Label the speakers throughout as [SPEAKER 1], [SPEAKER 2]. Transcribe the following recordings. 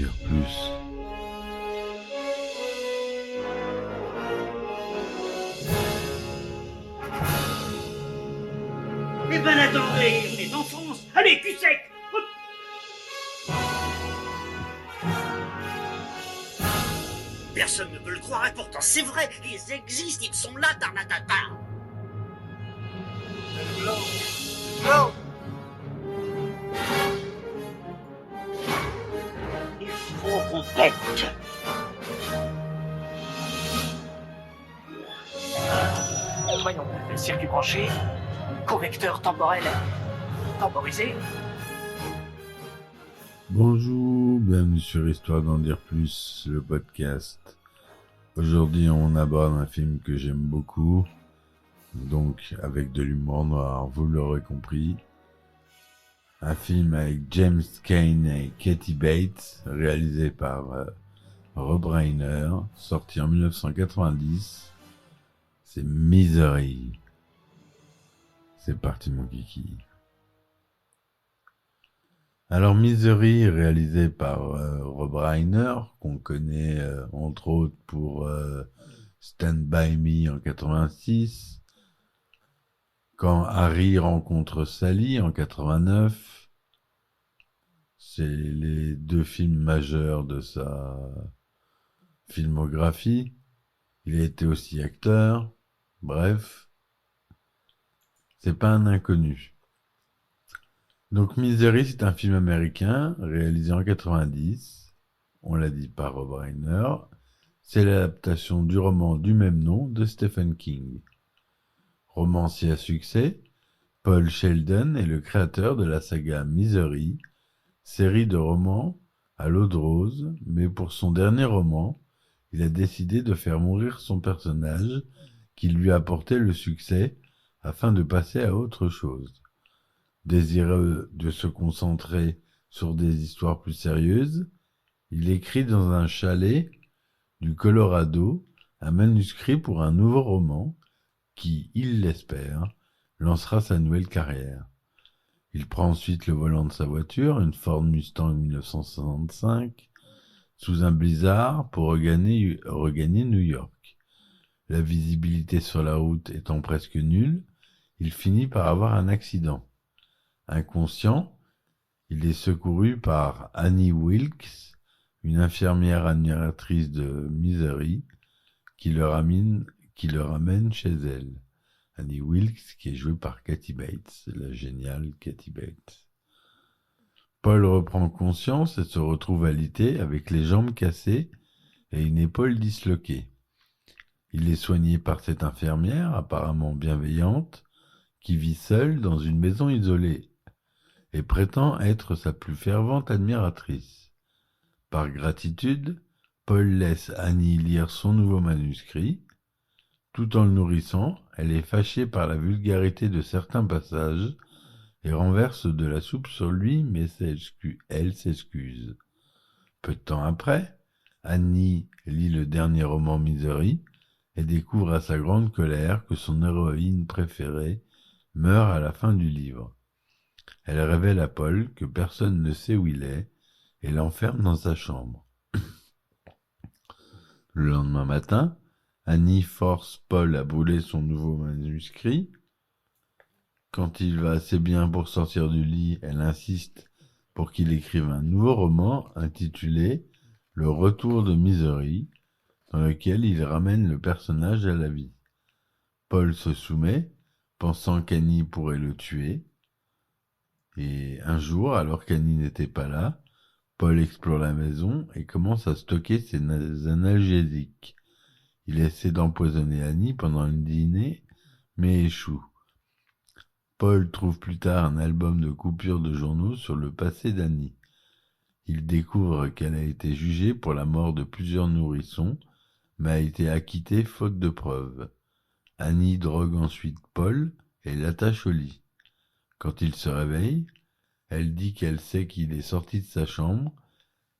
[SPEAKER 1] dire plus.
[SPEAKER 2] Eh ben attendez, on est en France. Allez, cul sec. Hop. Personne ne peut le croire et pourtant c'est vrai, ils existent, ils sont là, Tarnatata.
[SPEAKER 3] Non.
[SPEAKER 2] Il faut qu'on pète.
[SPEAKER 4] Voyons, circuit branché, correcteur temporel temporisé.
[SPEAKER 1] Bonjour, bienvenue sur Histoire d'en dire plus, le podcast. Aujourd'hui, on aborde un film que j'aime beaucoup, donc avec de l'humour noir, vous l'aurez compris. Un film avec James Cain et Kathy Bates, réalisé par Rob Reiner, sorti en 1990. C'est Misery. C'est parti mon kiki. Alors Misery, réalisé par Rob Reiner, qu'on connaît entre autres pour Stand By Me en 86, Quand Harry rencontre Sally en 89. C'est les deux films majeurs de sa filmographie. Il a été aussi acteur. Bref, c'est pas un inconnu. Donc Misery, c'est un film américain réalisé en 90. On l'a dit par Rob Reiner. C'est l'adaptation du roman du même nom de Stephen King. Romancier à succès, Paul Sheldon est le créateur de la saga Misery, série de romans à l'eau de rose, mais pour son dernier roman, il a décidé de faire mourir son personnage qui lui a apporté le succès afin de passer à autre chose. Désireux de se concentrer sur des histoires plus sérieuses, il écrit dans un chalet du Colorado un manuscrit pour un nouveau roman qui, il l'espère, lancera sa nouvelle carrière. Il prend ensuite le volant de sa voiture, une Ford Mustang 1965, sous un blizzard pour regagner New York. La visibilité sur la route étant presque nulle, il finit par avoir un accident. Inconscient, il est secouru par Annie Wilkes, une infirmière admiratrice de Misery, qui le ramène chez elle. Annie Wilkes, qui est jouée par Kathy Bates, la géniale Kathy Bates. Paul reprend conscience et se retrouve alité avec les jambes cassées et une épaule disloquée. Il est soigné par cette infirmière, apparemment bienveillante, qui vit seule dans une maison isolée et prétend être sa plus fervente admiratrice. Par gratitude, Paul laisse Annie lire son nouveau manuscrit. Tout en le nourrissant, elle est fâchée par la vulgarité de certains passages et renverse de la soupe sur lui, mais elle s'excuse. Peu de temps après, Annie lit le dernier roman Misery et découvre à sa grande colère que son héroïne préférée meurt à la fin du livre. Elle révèle à Paul que personne ne sait où il est et l'enferme dans sa chambre. Le lendemain matin, Annie force Paul à brûler son nouveau manuscrit. Quand il va assez bien pour sortir du lit, elle insiste pour qu'il écrive un nouveau roman intitulé « Le retour de Misery », dans lequel il ramène le personnage à la vie. Paul se soumet, pensant qu'Annie pourrait le tuer. Et un jour, alors qu'Annie n'était pas là, Paul explore la maison et commence à stocker ses analgésiques. Il essaie d'empoisonner Annie pendant le dîner, mais échoue. Paul trouve plus tard un album de coupures de journaux sur le passé d'Annie. Il découvre qu'elle a été jugée pour la mort de plusieurs nourrissons, mais a été acquittée faute de preuves. Annie drogue ensuite Paul et l'attache au lit. Quand il se réveille, elle dit qu'elle sait qu'il est sorti de sa chambre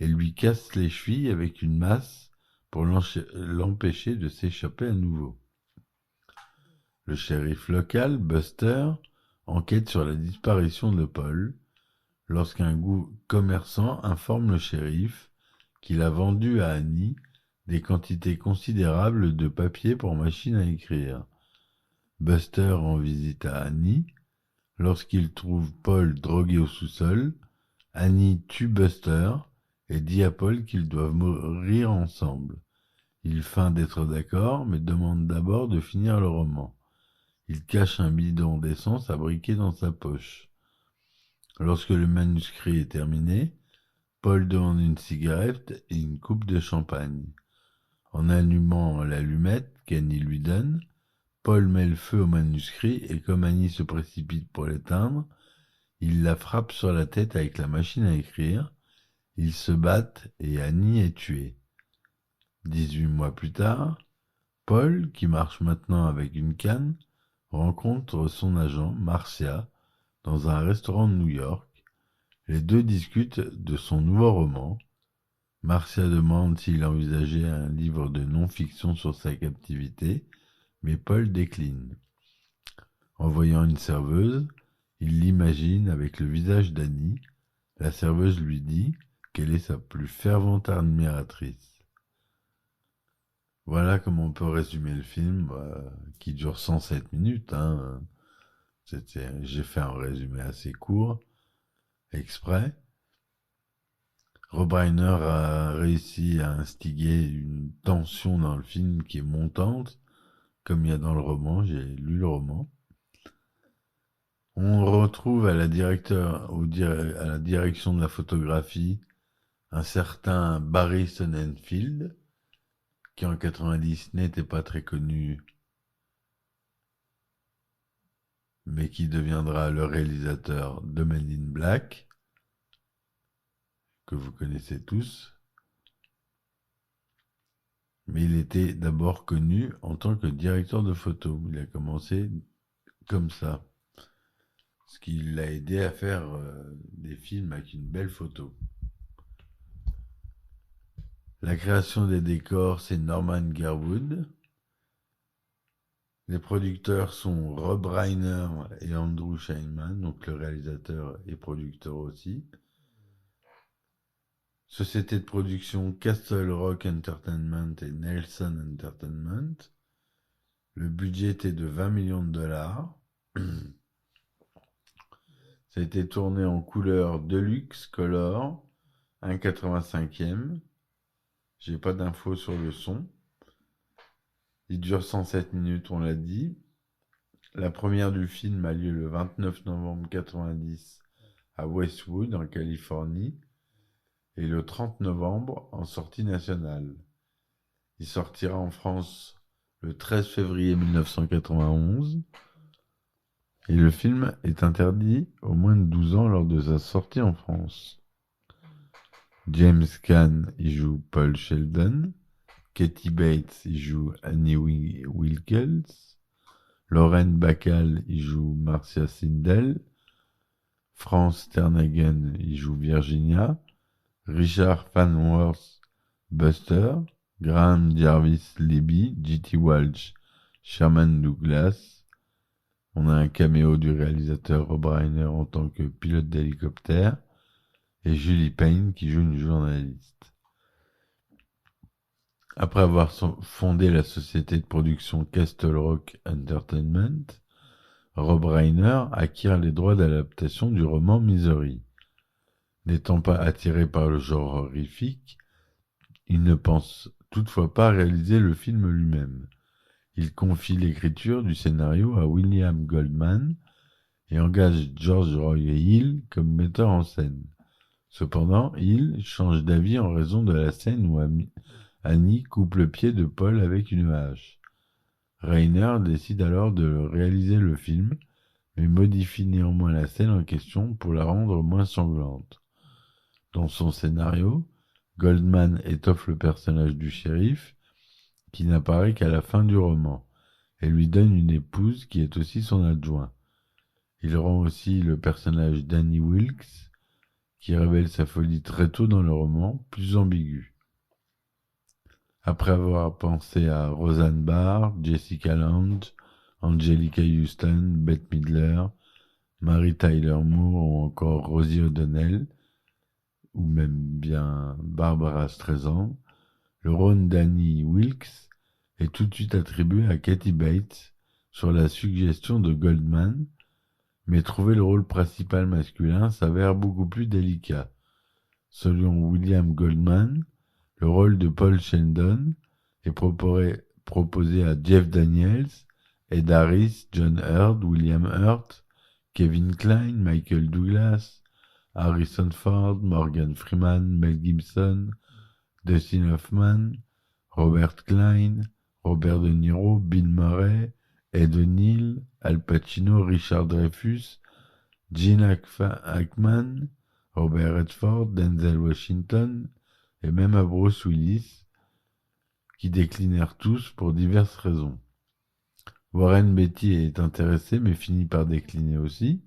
[SPEAKER 1] et lui casse les chevilles avec une masse pour l'empêcher de s'échapper à nouveau. Le shérif local, Buster, enquête sur la disparition de Paul lorsqu'un commerçant informe le shérif qu'il a vendu à Annie des quantités considérables de papier pour machine à écrire. Buster rend visite à Annie. Lorsqu'il trouve Paul drogué au sous-sol, Annie tue Buster et dit à Paul qu'ils doivent mourir ensemble. Il feint d'être d'accord, mais demande d'abord de finir le roman. Il cache un bidon d'essence à briquer dans sa poche. Lorsque le manuscrit est terminé, Paul demande une cigarette et une coupe de champagne. En allumant l'allumette qu'Annie lui donne, Paul met le feu au manuscrit et comme Annie se précipite pour l'éteindre, il la frappe sur la tête avec la machine à écrire. Ils se battent et Annie est tuée. 18 mois plus tard, Paul, qui marche maintenant avec une canne, rencontre son agent, Marcia, dans un restaurant de New York. Les deux discutent de son nouveau roman. Marcia demande s'il envisageait un livre de non-fiction sur sa captivité, mais Paul décline. En voyant une serveuse, il l'imagine avec le visage d'Annie. La serveuse lui dit qu'elle est sa plus fervente admiratrice. Voilà comment on peut résumer le film, qui dure 107 minutes. J'ai fait un résumé assez court, exprès. Rob Reiner a réussi à instiguer une tension dans le film qui est montante, comme il y a dans le roman, j'ai lu le roman. On retrouve à la direction de la photographie un certain Barry Sonnenfeld, qui en 90 n'était pas très connu, mais qui deviendra le réalisateur de Men in Black, que vous connaissez tous. Mais il était d'abord connu en tant que directeur de photo. Il a commencé comme ça, ce qui l'a aidé à faire des films avec une belle photo. La création des décors, c'est Norman Garwood. Les producteurs sont Rob Reiner et Andrew Scheinman, donc le réalisateur et producteur aussi. Société de production Castle Rock Entertainment et Nelson Entertainment. Le budget était de 20 millions de dollars. Ça a été tourné en couleur Deluxe Color, 1,85e. J'ai pas d'infos sur le son. Il dure 107 minutes, on l'a dit. La première du film a lieu le 29 novembre 1990 à Westwood, en Californie, et le 30 novembre en sortie nationale. Il sortira en France le 13 février 1991, et le film est interdit aux moins de 12 ans lors de sa sortie en France. James Caan y joue Paul Sheldon, Katie Bates y joue Annie Wilkes, Lauren Bacall y joue Marcia Sindel, France Ternaghan y joue Virginia, Richard Farnworth Buster, Graham Jarvis Libby, J.T. Walsh, Sherman Douglas. On a un caméo du réalisateur Rob Reiner en tant que pilote d'hélicoptère et Julie Payne qui joue une journaliste. Après avoir fondé la société de production Castle Rock Entertainment, Rob Reiner acquiert les droits d'adaptation du roman Misery. N'étant pas attiré par le genre horrifique, il ne pense toutefois pas réaliser le film lui-même. Il confie l'écriture du scénario à William Goldman et engage George Roy Hill comme metteur en scène. Cependant, Hill change d'avis en raison de la scène où Annie coupe le pied de Paul avec une hache. Reiner décide alors de réaliser le film, mais modifie néanmoins la scène en question pour la rendre moins sanglante. Dans son scénario, Goldman étoffe le personnage du shérif, qui n'apparaît qu'à la fin du roman, et lui donne une épouse qui est aussi son adjoint. Il rend aussi le personnage d'Annie Wilkes, qui révèle sa folie très tôt dans le roman, plus ambigu. Après avoir pensé à Roseanne Barr, Jessica Lange, Angelica Houston, Bette Midler, Mary Tyler Moore ou encore Rosie O'Donnell, ou même bien Barbara Streisand, le rôle d'Annie Wilkes est tout de suite attribué à Kathy Bates sur la suggestion de Goldman, mais trouver le rôle principal masculin s'avère beaucoup plus délicat. Selon William Goldman, le rôle de Paul Sheldon est proposé à Jeff Daniels, Ed Harris, John Hurt, William Hurt, Kevin Kline, Michael Douglas, Harrison Ford, Morgan Freeman, Mel Gibson, Dustin Hoffman, Robert Klein, Robert De Niro, Bill Murray, Ed O'Neill, Al Pacino, Richard Dreyfuss, Gene Hackman, Robert Redford, Denzel Washington et même à Bruce Willis, qui déclinèrent tous pour diverses raisons. Warren Beatty est intéressé mais finit par décliner aussi.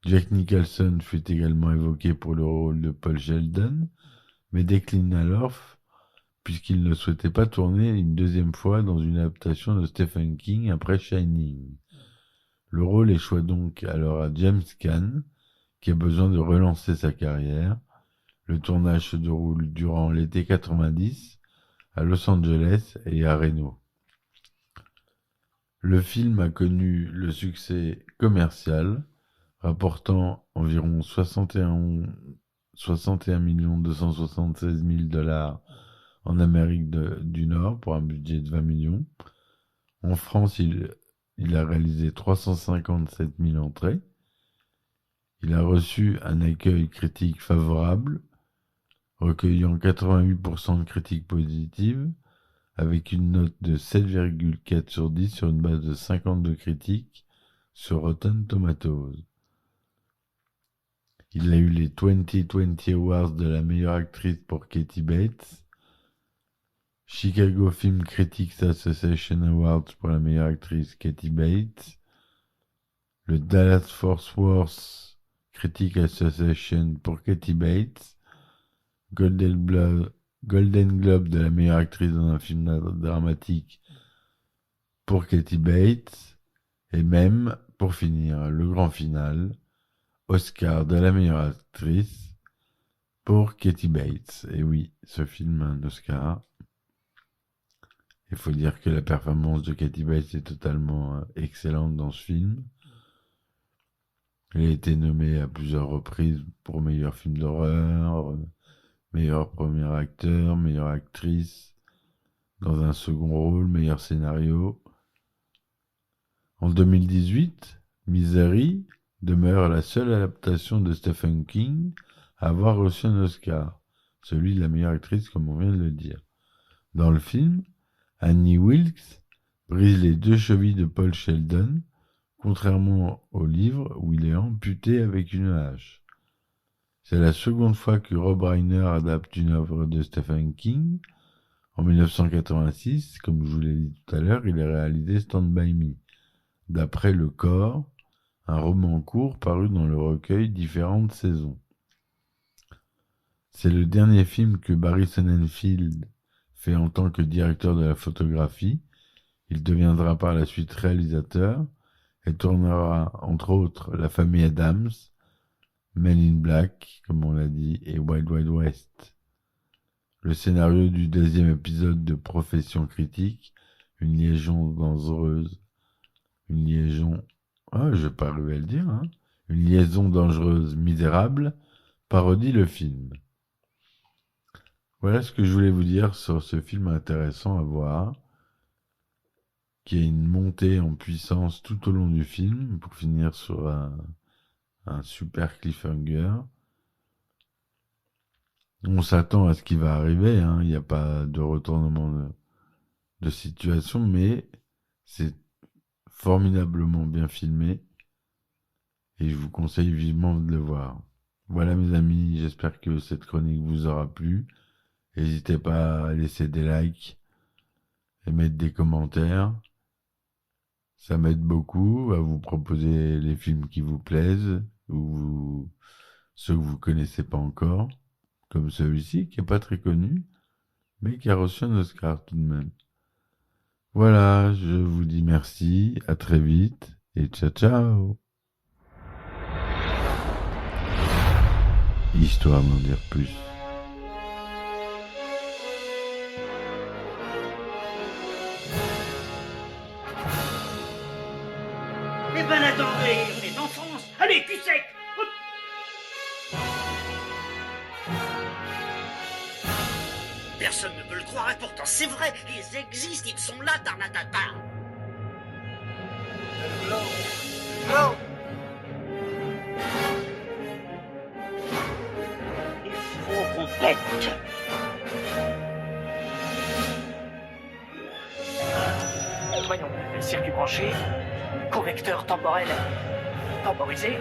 [SPEAKER 1] Jack Nicholson fut également évoqué pour le rôle de Paul Sheldon, mais déclina l'offre puisqu'il ne souhaitait pas tourner une deuxième fois dans une adaptation de Stephen King après Shining. Le rôle échoua donc alors à James Caan, qui a besoin de relancer sa carrière. Le tournage se déroule durant l'été 90 à Los Angeles et à Reno. Le film a connu le succès commercial, rapportant environ 61 276 000 $ en Amérique du Nord pour un budget de 20 millions. En France, il a réalisé 357 000 entrées. Il a reçu un accueil critique favorable, recueillant 88% de critiques positives, avec une note de 7,4 sur 10 sur une base de 52 critiques sur Rotten Tomatoes. Il a eu les 2020 Awards de la meilleure actrice pour Kathy Bates, Chicago Film Critics Association Awards pour la meilleure actrice Kathy Bates, le Dallas Fort Worth Critics Association pour Kathy Bates, Golden Globe de la meilleure actrice dans un film dramatique pour Kathy Bates, et même, pour finir, le grand final, Oscar de la meilleure actrice pour Kathy Bates. Et oui, ce film a un Oscar. Il faut dire que la performance de Kathy Bates est totalement excellente dans ce film. Elle a été nommée à plusieurs reprises pour meilleur film d'horreur, meilleur premier acteur, meilleure actrice, dans un second rôle, meilleur scénario. En 2018, Misery demeure la seule adaptation de Stephen King à avoir reçu un Oscar, celui de la meilleure actrice comme on vient de le dire. Dans le film, Annie Wilkes brise les 2 chevilles de Paul Sheldon, contrairement au livre où il est amputé avec une hache. C'est la seconde fois que Rob Reiner adapte une œuvre de Stephen King. En 1986, comme je vous l'ai dit tout à l'heure, il a réalisé Stand By Me, d'après Le Corps, un roman court paru dans le recueil Différentes saisons. C'est le dernier film que Barry Sonnenfeld fait en tant que directeur de la photographie. Il deviendra par la suite réalisateur et tournera entre autres La famille Adams, Men in Black, comme on l'a dit, et Wild Wild West. Le scénario du 2e épisode de Profession critique, une liaison dangereuse, une liaison dangereuse misérable, parodie le film. Voilà ce que je voulais vous dire sur ce film intéressant à voir, qui a une montée en puissance tout au long du film, pour finir sur un super cliffhanger. On s'attend à ce qui va arriver, il n'y a pas de retournement de situation, mais c'est formidablement bien filmé, et je vous conseille vivement de le voir. Voilà mes amis, j'espère que cette chronique vous aura plu. N'hésitez pas à laisser des likes et mettre des commentaires. Ça m'aide beaucoup à vous proposer les films qui vous plaisent ou ceux que vous connaissez pas encore, comme celui-ci qui est pas très connu, mais qui a reçu un Oscar tout de même. Voilà, je vous dis merci, à très vite et ciao ciao. histoire m'en dire plus.
[SPEAKER 2] Eh ben attendez, on est en France. Allez, cul sec. Hop. Personne ne peut le croire et pourtant c'est vrai, ils existent, ils sont là, Tarnatata.
[SPEAKER 3] No. No.
[SPEAKER 2] Il faut qu'on pète.
[SPEAKER 4] Voyons, circuit branché, correcteur temporel temporisé,